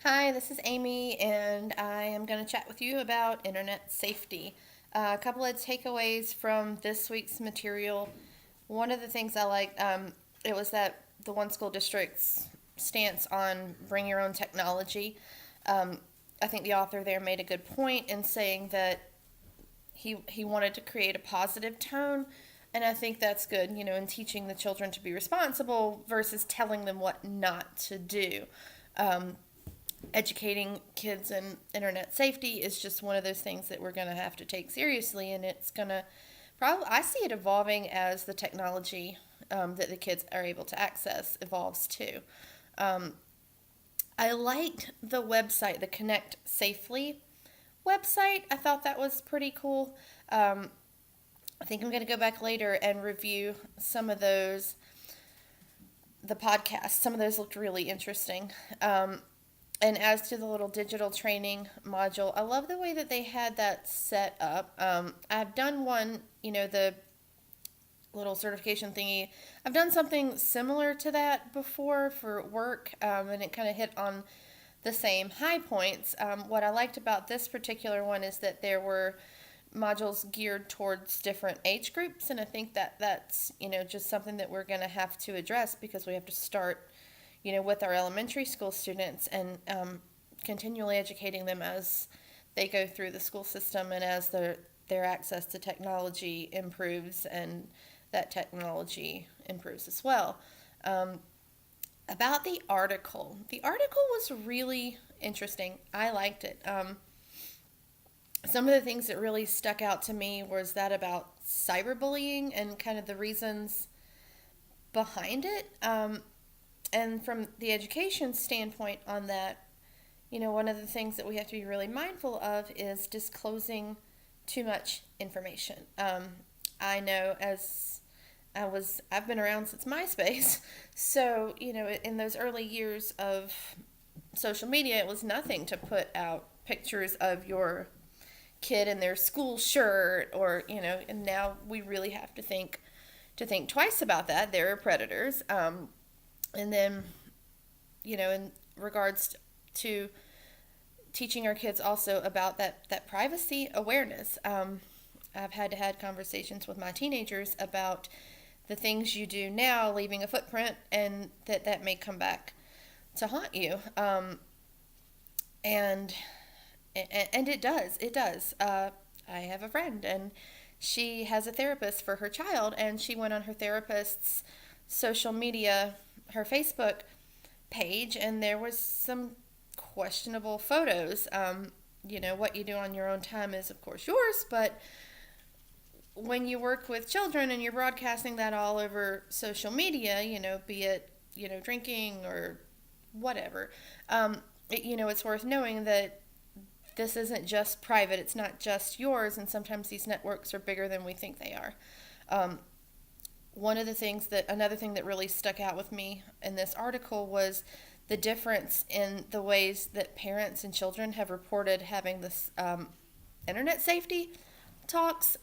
Hi, this is Amy, and I am going to chat with you about internet safety. A couple of takeaways from this week's material. One of the things I liked, it was that the one school district's stance on bring your own technology. Um, I think the author there made a good point in saying that he wanted to create a positive tone, and I think that's good, in teaching the children to be responsible versus telling them what not to do. Um, Educating kids in internet safety is just one of those things that we're going to have to take seriously, and it's going to probably, I see it evolving as the technology that the kids are able to access evolves too. Um, I liked the website, the Connect Safely website. I thought that was pretty cool. I think I'm going to go back later and review some of those, the podcasts. Some of those looked really interesting. And as to the little digital training module, I love the way that they had that set up. I've done one, the little certification thingy. I've done something similar to that before for work, and it kind of hit on the same high points. What I liked about this particular one is that there were modules geared towards different age groups, and I think that that's just something that we're going to have to address because we have to start with our elementary school students and continually educating them as they go through the school system and as their access to technology improves and that technology improves as well. Um, about the article was really interesting. I liked it. Some of the things that really stuck out to me was that about cyberbullying and kind of the reasons behind it. And from the education standpoint on that, one of the things that we have to be really mindful of is disclosing too much information. I know I've been around since MySpace, so in those early years of social media, it was nothing to put out pictures of your kid in their school shirt, or and now we really have to think twice about that. There are predators. And then, in regards to teaching our kids also about that privacy awareness, I've had to had conversations with my teenagers about the things you do now, leaving a footprint, and that may come back to haunt you. And and it does. I have a friend, and she has a therapist for her child, and she went on her therapist's social media, her Facebook page, and there was some questionable photos. What you do on your own time is, of course, yours, but when you work with children and you're broadcasting that all over social media, be it, drinking or whatever, it's worth knowing that this isn't just private, it's not just yours, and sometimes these networks are bigger than we think they are. Um, Another thing that really stuck out with me in this article was the difference in the ways that parents and children have reported having this internet safety talks.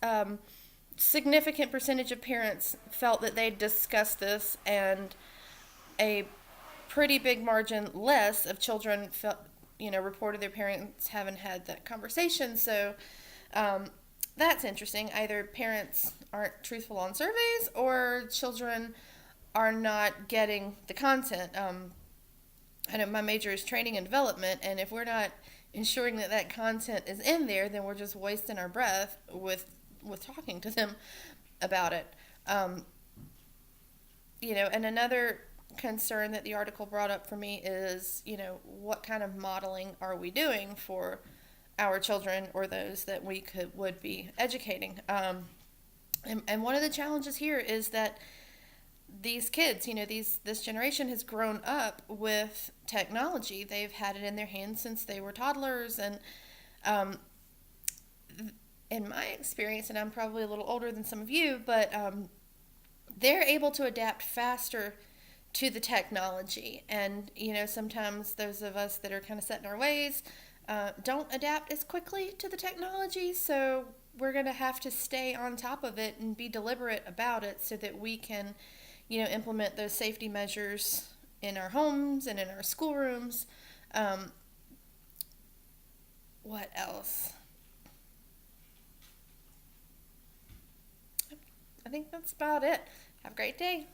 Significant percentage of parents felt that they'd discussed this, and a pretty big margin less of children felt, reported their parents haven't had that conversation. So um, that's interesting. Either parents aren't truthful on surveys, or children are not getting the content. I know my major is training and development, and if we're not ensuring that that content is in there, then we're just wasting our breath with talking to them about it. Um, and another concern that the article brought up for me is, what kind of modeling are we doing for our children or those that would be educating? And one of the challenges here is that these kids, this generation has grown up with technology. They've had it in their hands since they were toddlers, and um, in my experience, and I'm probably a little older than some of you, but they're able to adapt faster to the technology. And, sometimes those of us that are kind of set in our ways don't adapt as quickly to the technology. So we're going to have to stay on top of it and be deliberate about it so that we can, implement those safety measures in our homes and in our schoolrooms. What else? I think that's about it. Have a great day.